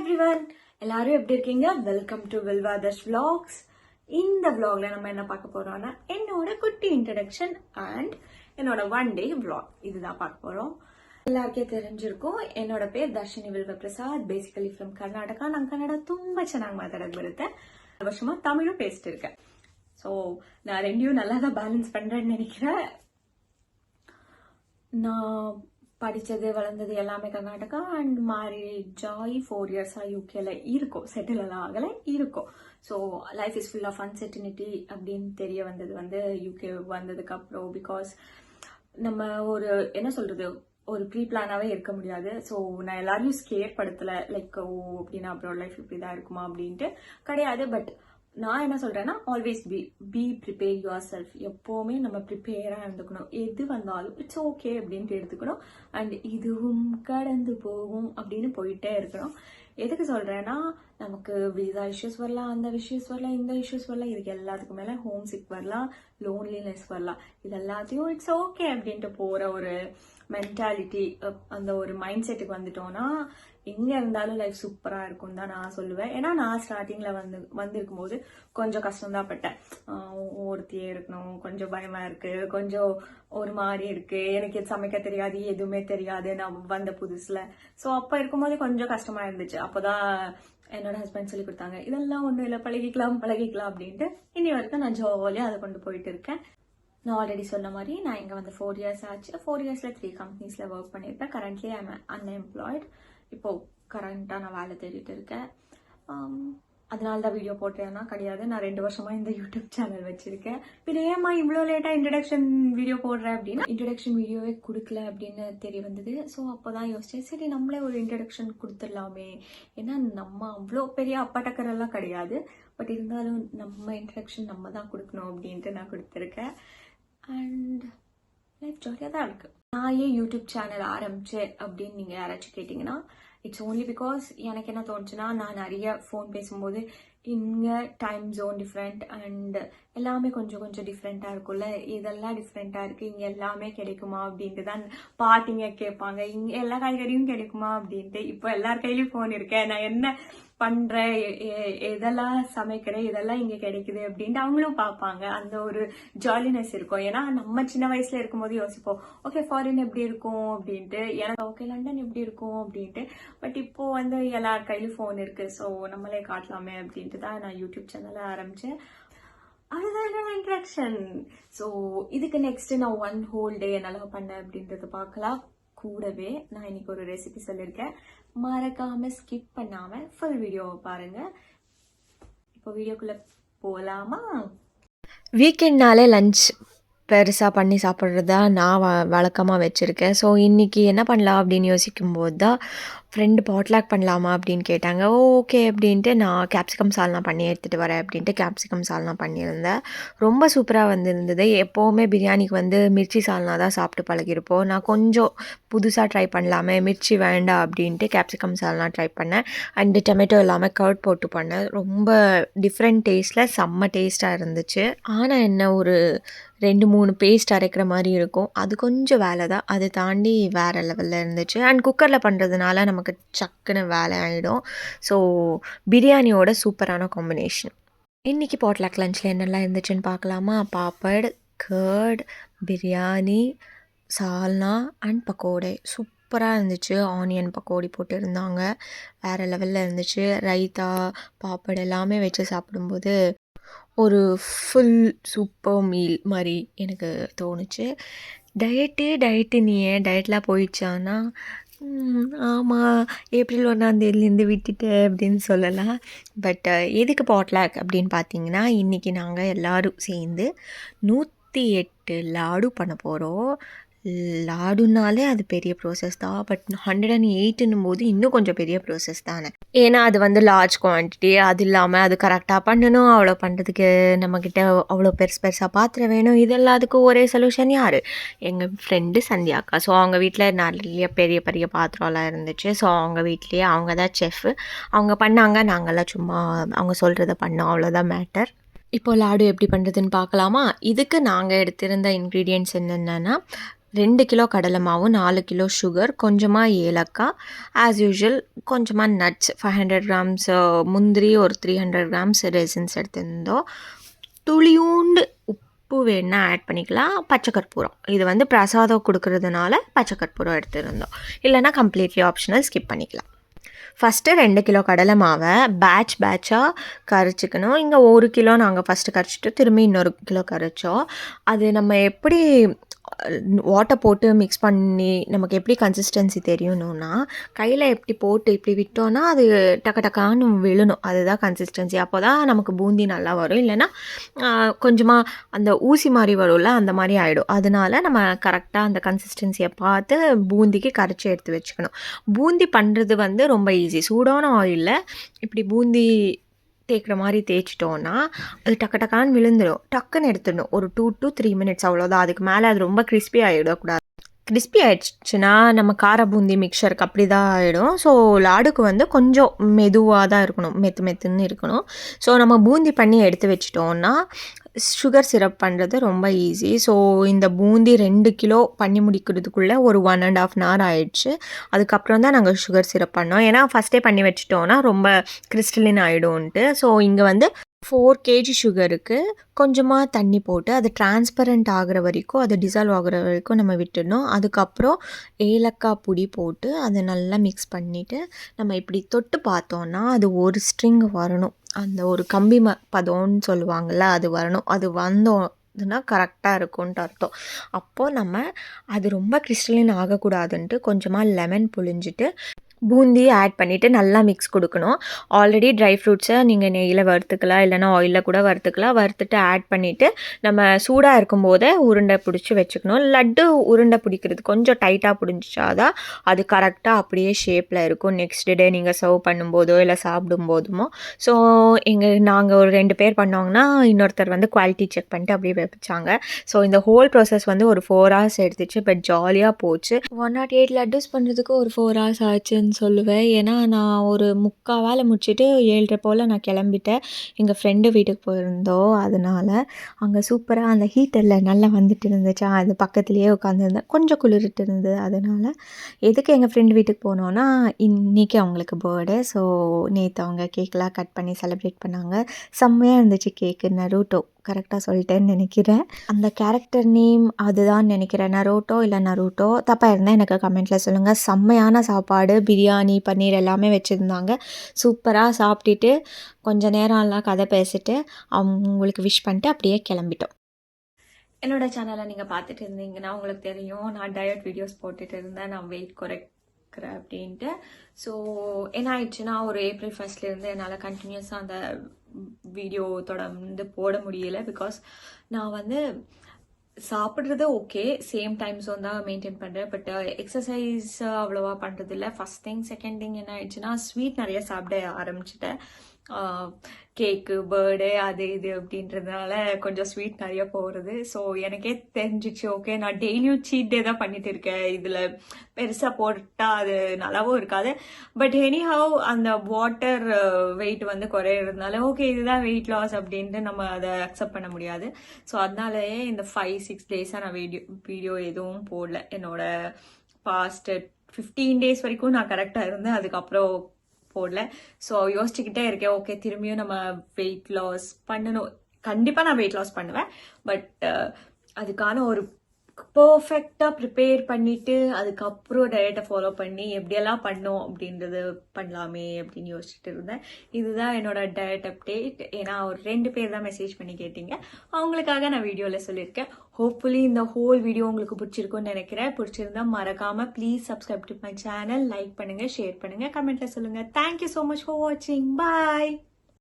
Everyone, எல்லாரும் எப்படி இருக்கீங்க? வெல்கம் டு வில்வாதர்ஸ் vlogs. இந்த vlogல நம்ம என்ன பார்க்க போறோம்னா என்னோட குட்டி இன்ட்ரடக்ஷன் அண்ட் என்னோட ஒன் டே vlog இதுதான் பார்க்க போறோம். எல்லாருக்கே தெரிஞ்சிருக்கும், என்னோட பேர் தர்ஷினி வில்வ பிரசாத். Basically from Karnataka. நான் கನ್ನಡ ತುಂಬಾ ಚೆನ್ನಾಗಿ ಮಾತಾಡಕ್ ಬರುತ್ತೆ. வருஷமா தமிழும் பேசிட்டு இருக்கேன். ஸோ நான் ரெண்டையும் நல்லா தான் பேலன்ஸ் பண்றேன்னு நினைக்கிறேன். நான் படித்தது வளர்ந்தது எல்லாமே கர்நாடகா அண்ட் மேரேஜ் ஆகி 4 இயர்ஸாக யூகேல இருக்கும். செட்டில் எல்லாம் ஆகலை, இருக்கும். So life is full of uncertainty அப்படின்னு தெரிய வந்தது யூகே வந்ததுக்கு அப்புறம். பிகாஸ் நம்ம ஒரு என்ன சொல்றது, ஒரு ப்ரீ பிளானாவே இருக்க முடியாது. ஸோ நான் எல்லாரையும் ஸ்கேர் படுத்தலை, லைக் அப்படின்னா அப்புறம் லைஃப் இப்படிதான் இருக்குமா அப்படின்ட்டு கிடையாது. பட் நான் என்ன சொல்றேன்னா, always be prepare your self. எப்போவுமே நம்ம ப்ரிப்பேரா இருந்துக்கணும். எது வந்தாலும் இட்ஸ் ஓகே அப்படின்ட்டு எடுத்துக்கணும். அண்ட் இதுவும் கடந்து போகும் அப்படின்னு போயிட்டே இருக்கணும். எதுக்கு சொல்றேன்னா, நமக்கு விசா இஷ்யூஸ் வரலாம், அந்த இஷ்யூஸ் வரலாம், இந்த இஷ்யூஸ் வரலாம். இதுக்கு எல்லாத்துக்கும் மேல ஹோம் சிக் வரலாம், லோன்லினஸ் வரலாம். இது எல்லாத்தையும் இட்ஸ் ஓகே அப்படின்ட்டு போற ஒரு மென்டாலிட்டி, அந்த ஒரு மைண்ட் செட்டுக்கு வந்துட்டோம்னா எங்க இருந்தாலும் லைஃப் சூப்பரா இருக்கும் தான் நான் சொல்லுவேன். ஏன்னா நான் ஸ்டார்டிங்ல வந்திருக்கும் போது கொஞ்சம் கஷ்டம்தான் பட்டேன். ஒருத்தியே இருக்கணும், கொஞ்சம் பயமா இருக்கு, கொஞ்சம் ஒரு மாதிரி இருக்கு, எனக்கு சமைக்க தெரியாது, எதுவுமே தெரியாது நான் வந்த புதுசுல. ஸோ அப்ப இருக்கும்போது கொஞ்சம் கஷ்டமா இருந்துச்சு. அப்போதான் என்னோட ஹஸ்பண்ட் சொல்லி கொடுத்தாங்க, இதெல்லாம் ஒண்ணும் இல்லை, பழகிக்கலாம் அப்படின்ட்டு இனி வரைக்கும் நான் ஜாலியா அதை கொண்டு போயிட்டு இருக்கேன். நான் ஆல்ரெடி சொன்ன மாதிரி நான் இங்கே 4 இயர்ஸ் ஆச்சு. 4 இயர்ஸ்ல 3 கம்பெனிஸ்ல ஒர்க் பண்ணியிருப்பேன். Currently I am unemployed. இப்போ கரண்டா நான் வேலை தேடிட்டு இருக்கேன். அதனால தான் வீடியோ போட்டேன்னா கிடையாது. நான் 2 வருஷமா இந்த யூடியூப் சேனல் வச்சிருக்கேன். பின்ன ஏமா இவ்வளோ லேட்டா இன்ட்ரடக்ஷன் வீடியோ போடுறேன் அப்படின்னா, இன்ட்ரடக்ஷன் வீடியோவே கொடுக்கல அப்படின்னு தெரிய வந்தது. ஸோ அப்போதான் யோசிச்சேன், சரி நம்மளே ஒரு இன்ட்ரடக்ஷன் கொடுத்துடலாமே. ஏன்னா நம்ம அவ்வளோ பெரிய அப்பாட்டக்கரெல்லாம் கிடையாது. பட் இருந்தாலும் நம்ம இன்ட்ரடக்ஷன் நம்ம தான் கொடுக்கணும் அப்படின்ட்டு நான் கொடுத்துருக்கேன். அண்ட் லைஃப் ஜாலியாக தான் இருக்கு. நான் ஏன் யூடியூப் சேனல் ஆரம்பிச்சேன் அப்படின்னு நீங்கள் யாராச்சும் கேட்டிங்கன்னா, இட்ஸ் ஓன்லி பிகாஸ் எனக்கு என்ன தோணுச்சுன்னா, நான் நிறைய ஃபோன் பேசும்போது இங்கே டைம் ஜோன் டிஃப்ரெண்ட் அண்ட் எல்லாமே கொஞ்சம் கொஞ்சம் டிஃப்ரெண்ட்டாக இருக்கும்ல. இதெல்லாம் டிஃப்ரெண்ட்டாக இருக்குது, இங்கே எல்லாமே கிடைக்குமா அப்படின்ட்டு தான் பாட்டிங்க கேட்பாங்க. இங்கே எல்லா காய்கறியும் கிடைக்குமா அப்படின்ட்டு. இப்போ எல்லார் கையிலையும் ஃபோன் இருக்கேன், நான் என்ன பண்றேன், எதெல்லாம் சமைக்கிறேன், இதெல்லாம் இங்க கிடைக்குது அப்படின்ட்டு அவங்களும் பார்ப்பாங்க. அந்த ஒரு ஜாலினஸ் இருக்கும். ஏன்னா நம்ம சின்ன வயசுல இருக்கும்போது யோசிப்போம், ஓகே ஃபாரின் எப்படி இருக்கும் அப்படின்ட்டு, எனக்கு ஓகே லண்டன் எப்படி இருக்கும் அப்படின்ட்டு. பட் இப்போ எல்லார் கையிலும் ஃபோன் இருக்கு, ஸோ நம்மளே காட்டலாமே அப்படின்ட்டு தான் நான் யூடியூப் சேனலை ஆரம்பிச்சேன். அதுதான் என்னோட இன்ட்ராக்ஷன். ஸோ இதுக்கு நெக்ஸ்ட் நான் 1 ஹோல் டே என்னெல்லாம் பண்ணேன் அப்படின்றத பார்க்கலாம். கூடவே நான் இன்னைக்கு ஒரு ரெசிபி சொல்லியிருக்கேன். மறக்காம ஸ்கிப் பண்ணாம ஃபுல் வீடியோவை பாருங்க. இப்போ வீடியோக்குள்ள போகலாமா? வீக்கெண்ட்னாலே லஞ்ச் பெருசாக பண்ணி சாப்பிட்றது தான் நான் வழக்கமாக வச்சுருக்கேன். ஸோ இன்றைக்கி என்ன பண்ணலாம் அப்படின்னு யோசிக்கும்போது தான் ஃப்ரெண்டு பாட்லாக் பண்ணலாமா அப்படின்னு கேட்டாங்க. ஓகே அப்படின்ட்டு நான் கேப்சிகம் சால்னா பண்ணி எடுத்துகிட்டு வரேன் அப்படின்ட்டு கேப்சிகம் சால்னா பண்ணியிருந்தேன். ரொம்ப சூப்பராக வந்திருந்தது. எப்போவுமே பிரியாணிக்கு மிர்ச்சி சால்னா தான் சாப்பிட்டு பழகிருப்போம். நான் கொஞ்சம் புதுசாக ட்ரை பண்ணலாமே, மிர்ச்சி வேண்டாம் அப்படின்ட்டு கேப்சிகம் சால்னா ட்ரை பண்ணேன். அண்டு டொமேட்டோ இல்லாமல் கர்ட் போட்டு பண்ணேன். ரொம்ப டிஃப்ரெண்ட் டேஸ்ட்டில் செம்ம டேஸ்ட்டாக இருந்துச்சு. ஆனால் என்ன, ஒரு 2-3 பேஸ்ட் அரைக்கிற மாதிரி இருக்கும். அது கொஞ்சம் வேலை தான், அதை தாண்டி வேறு லெவலில் இருந்துச்சு. அண்ட் குக்கரில் பண்ணுறதுனால நமக்கு சக்குன்னு வேலை ஆகிடும். ஸோ பிரியாணியோட சூப்பரான காம்பினேஷன். இன்றைக்கி பாட்லாக் லஞ்சில் என்னெல்லாம் இருந்துச்சுன்னு பார்க்கலாமா? பாப்பட், கர்ட், பிரியாணி, சால்னா அண்ட் பக்கோடை. சூப்பராக இருந்துச்சு. ஆனியன் பக்கோடி போட்டிருந்தாங்க, வேறு லெவலில் இருந்துச்சு. ரைத்தா, பாப்பட் எல்லாமே வச்சு சாப்பிடும்போது ஒரு ஃபுல் சூப்பர் மீல் மாதிரி எனக்கு தோணுச்சு. டயட்டு நீ ஏன் டயட்லாம் போயிடுச்சான்னா, ஆமாம், ஏப்ரல் 1ஆம் தேதியிலேருந்து விட்டுட்டேன் அப்படின்னு சொல்லலாம். பட் எதுக்கு பாட்லாக் அப்படின்னு பார்த்தீங்கன்னா, இன்றைக்கி நாங்கள் எல்லோரும் சேர்ந்து 108 லாடு பண்ண போகிறோம். லாடுனாலே அது பெரிய ப்ராசஸ் தான். பட் 108ன்னும் போது இன்னும் கொஞ்சம் பெரிய ப்ராசஸ் தானே. ஏன்னா அது லார்ஜ் குவான்டிட்டி, அது இல்லாமல் அது கரெக்டாக பண்ணணும். அவ்வளோ பண்ணுறதுக்கு நம்மக்கிட்ட அவ்வளோ பெருசாக பாத்திரம் வேணும். இது எல்லாத்துக்கும் ஒரே சொல்யூஷன் யார்? எங்கள் ஃப்ரெண்டு சந்தியாக்கா. ஸோ அவங்க வீட்டில் நிறைய பெரிய பெரிய பாத்திரம்லாம் இருந்துச்சு. ஸோ அவங்க வீட்லேயே அவங்க தான் செஃப். அவங்க பண்ணாங்க, நாங்கள்லாம் சும்மா அவங்க சொல்கிறத பண்ணோம், அவ்வளோதான் மேட்டர். இப்போ லாடு எப்படி பண்ணுறதுன்னு பார்க்கலாமா? இதுக்கு நாங்கள் எடுத்திருந்த இன்க்ரீடியன்ட்ஸ் என்னென்னா, 2 கிலோ கடலை மாவு, 4 கிலோ சுகர், கொஞ்சமாக ஏலக்காய், ஆஸ் யூஷுவல் கொஞ்சமாக நட்ஸ், 500 கிராம்ஸ் முந்திரி, ஒரு 300 கிராம்ஸ் ரெசின்ஸ் எடுத்திருந்தோம். துளியூண்டு உப்பு வேணா ஆட் பண்ணிக்கலாம். பச்சை கற்பூரம், இது வந்து பிரசாதம் கொடுக்கறதுனால பச்சை கற்பூரம் எடுத்திருந்தோம். இல்லைனா கம்ப்ளீட்லி ஆப்ஷனல், ஸ்கிப் பண்ணிக்கலாம். ஃபஸ்ட்டு 2 கிலோ கடலை மாவை பேட்சாக கரைச்சிக்கணும். இங்கே 1 கிலோ நாங்கள் ஃபஸ்ட்டு கரைச்சிட்டு திரும்பி இன்னொரு கிலோ கரைச்சோம். அது நம்ம எப்படி வாட்டர் போட்டு மிக்ஸ் பண்ணி நமக்கு எப்படி கன்சிஸ்டன்சி தெரியணும்னா, கையில் எப்படி போட்டு இப்படி விட்டோன்னா அது டக்கான்னு விழணும். அதுதான் கன்சிஸ்டன்சி. அப்போ தான் நமக்கு பூந்தி நல்லா வரும். இல்லைன்னா கொஞ்சமாக அந்த ஊசி மாதிரி வரும்ல, அந்த மாதிரி ஆகிடும். அதனால நம்ம கரெக்டாக அந்த கன்சிஸ்டன்சியை பார்த்து பூந்திக்கு கரைச்சி எடுத்து வச்சுக்கணும். பூந்தி பண்ணுறது வந்து ரொம்ப ஈஸி. சூடான ஆயிலில் இப்படி பூந்தி தேய்க்கிற மாதிரி தேய்ச்சிட்டோன்னா அது டக்கான்னு விழுந்துடும். டக்குன்னு எடுத்துடணும். ஒரு 2 to 3 மினிட்ஸ், அவ்வளோதான். அதுக்கு மேலே அது ரொம்ப கிறிஸ்பி ஆகிடக்கூடாது. கிறிஸ்பி ஆகிடுச்சுன்னா நம்ம கார பூந்தி மிக்சருக்கு அப்படி தான் ஆகிடும். ஸோ லாடுக்கு வந்து கொஞ்சம் மெதுவாக தான் இருக்கணும், மெத்துன்னு இருக்கணும். ஸோ நம்ம பூந்தி பண்ணி எடுத்து வச்சிட்டோன்னா சுகர் சிரப் பண்ணுறது ரொம்ப ஈஸி. ஸோ இந்த பூந்தி 2 கிலோ பண்ணி முடிக்கிறதுக்குள்ளே ஒரு 1.5 hour ஆயிடுச்சு. அதுக்கப்புறம் தான் நாங்கள் சுகர் சிரப் பண்ணோம். ஏன்னா ஃபஸ்ட்டே பண்ணி வச்சிட்டோன்னா ரொம்ப கிறிஸ்டலின் ஆகிடும்ன்ட்டு. ஸோ இங்கே வந்து 4 kg சுகருக்கு கொஞ்சமாக தண்ணி போட்டு அது டிரான்ஸ்பரண்ட் ஆகிற வரைக்கும், அது டிசால்வ் ஆகிற வரைக்கும் நம்ம விட்டுடணும். அதுக்கப்புறம் ஏலக்காய் பொடி போட்டு அதை நல்லா மிக்ஸ் பண்ணிவிட்டு நம்ம இப்படி தொட்டு பார்த்தோன்னா அது ஒரு ஸ்ட்ரிங் வரணும். அந்த ஒரு கம்பி பதம்னு சொல்லுவாங்கள்ல, அது வரணும். அது வந்தோன்னா கரெக்டாக இருக்கும்ன்ட்டு அர்த்தம். அப்போது நம்ம அது ரொம்ப கிறிஸ்டலின் ஆகக்கூடாதுன்ட்டு கொஞ்சமாக லெமன் புழிஞ்சிட்டு பூந்தி ஆட் பண்ணிவிட்டு நல்லா மிக்ஸ் கொடுக்கணும். ஆல்ரெடி ட்ரை ஃப்ரூட்ஸை நீங்கள் நெய்யில் வறுத்துக்கலாம், இல்லைனா ஆயிலில் கூட வறுத்துக்கலாம். வறுத்துட்டு ஆட் பண்ணிவிட்டு நம்ம சூடாக இருக்கும்போதே உருண்டை பிடிச்சி வச்சுக்கணும். லட்டு உருண்டை பிடிக்கிறது கொஞ்சம் டைட்டாக பிடிஞ்சாதான் அது கரெக்டாக அப்படியே ஷேப்பில் இருக்கும். நெக்ஸ்ட் டே நீங்கள் சர்வ் பண்ணும்போதோ இல்லை சாப்பிடும்போதுமோ. ஸோ நாங்கள் ஒரு 2 பேர் பண்ணோங்கன்னா இன்னொருத்தர் வந்து குவாலிட்டி செக் பண்ணிட்டு அப்படியே வைச்சாங்க. ஸோ இந்த ஹோல் ப்ராசஸ் வந்து ஒரு 4 hours எடுத்துச்சு. பட் ஜாலியாக போச்சு. 108 லட்டூஸ் பண்ணுறதுக்கு ஒரு 4 hours ஆச்சுன்னு சொல்லுவேன். ஏன்னா நான் ஒரு 3/4 வேலை முடிச்சுட்டு 7:30 போல் நான் கிளம்பிட்டேன். எங்கள் ஃப்ரெண்டு வீட்டுக்கு போயிருந்தோம். அதனால் அங்கே சூப்பராக அந்த ஹீட்டரில் நல்லா வந்துட்டு இருந்துச்சா, அது பக்கத்துலேயே உட்காந்துருந்தேன். கொஞ்சம் குளிர்ட்டு இருந்தது. அதனால் எதுக்கு எங்கள் ஃப்ரெண்டு வீட்டுக்கு போனோன்னா, இன்றைக்கி அவங்களுக்கு பர்த்டே. ஸோ நேற்று அவங்க கேக்கெலாம் கட் பண்ணி செலிப்ரேட் பண்ணாங்க. செம்மையாக இருந்துச்சு கேக்கு. நருட்டோ, கரெக்டாக சொல்லிட்டேன்னு நினைக்கிறேன். அந்த கேரக்டர் நேம் அதுதான் நினைக்கிறேன், நரோட்டோ இல்லை நருட்டோ. தப்பாக இருந்தால் எனக்கு கமெண்ட்டில் சொல்லுங்கள். செம்மையான சாப்பாடு, பிரியாணி, பன்னீர் எல்லாமே வச்சுருந்தாங்க. சூப்பராக சாப்பிட்டுட்டு கொஞ்சம் நேரம்லாம் கதை பேசிட்டு அவங்களுக்கு விஷ் பண்ணிட்டு அப்படியே கிளம்பிட்டோம். என்னோட சேனலை நீங்கள் பார்த்துட்டு இருந்தீங்கன்னா உங்களுக்கு தெரியும், நான் டயட் வீடியோஸ் போட்டுட்டு இருந்தேன். நான் வெயிட் குறைக்கிறேன் அப்படின்ட்டு. ஸோ என்ன ஆயிடுச்சுன்னா, ஒரு April 1st என்னால் கண்டினியூஸாக அந்த வீடியோ தொடர்ந்து போட முடியல. பிகாஸ் நான் வந்து சாப்பிட்றது ஓகே, சேம் டைம் ஜோன் தான் மெயின்டைன் பண்ணுறேன். பட் எக்ஸசைஸ் அவ்வளோவா பண்ணுறதில்ல. First thing. செகண்ட் திங் என்ன ஆயிடுச்சுன்னா, ஸ்வீட் நிறைய சாப்பிட ஆரம்பிச்சிட்டேன். கேக்கு, பர்த்டே, அது இது அப்படின்றதுனால கொஞ்சம் ஸ்வீட் நிறைய போகிறது. ஸோ எனக்கே தெரிஞ்சிச்சு, ஓகே நான் டெய்லியும் சீட் டே தான் பண்ணிட்டு இருக்கேன், இதில் பெருசாக போட்டால் அது நல்லாவும் இருக்காது. பட் எனிஹவ் அந்த வாட்டர் வெயிட் வந்து குறையிறதுனால ஓகே இதுதான் வெயிட் லாஸ் அப்படின்ட்டு நம்ம அதை அக்செப்ட் பண்ண முடியாது. ஸோ அதனாலயே இந்த 5-6 டேஸாக நான் வீடியோ எதுவும் போடல. என்னோட பாஸ்ட் 15 days வரைக்கும் நான் கரெக்டாக இருந்தேன். அதுக்கப்புறம் போடல. ஸோ யோசிச்சுக்கிட்டே இருக்கேன், ஓகே திரும்பியும் நம்ம வெயிட் லாஸ் பண்ணணும். கண்டிப்பாக நான் வெயிட் லாஸ் பண்ணுவேன். பட் அதுக்கான ஒரு பர்ஃபெக்டாக ப்ரிப்பேர் பண்ணிவிட்டு அதுக்கப்புறம் டயட்டை ஃபாலோ பண்ணி எப்படியெல்லாம் பண்ணோம் அப்படின்றது பண்ணலாமே அப்படின்னு யோசிச்சுட்டு இருந்தேன். இதுதான் என்னோட டயட் அப்டேட். ஏன்னா ஒரு 2 பேர் தான் மெசேஜ் பண்ணி கேட்டீங்க, அவங்களுக்காக நான் வீடியோவில் சொல்லியிருக்கேன். ஹோப்ஃபுல்லி இந்த ஹோல் வீடியோ உங்களுக்கு பிடிச்சிருக்குன்னு நினைக்கிறேன். பிடிச்சிருந்தா மறக்காமல் please subscribe to my channel, like பண்ணுங்கள், ஷேர் பண்ணுங்கள், கமெண்ட்டில் சொல்லுங்கள். தேங்க்யூ ஸோ மச் ஃபார் வாட்சிங். பாய்.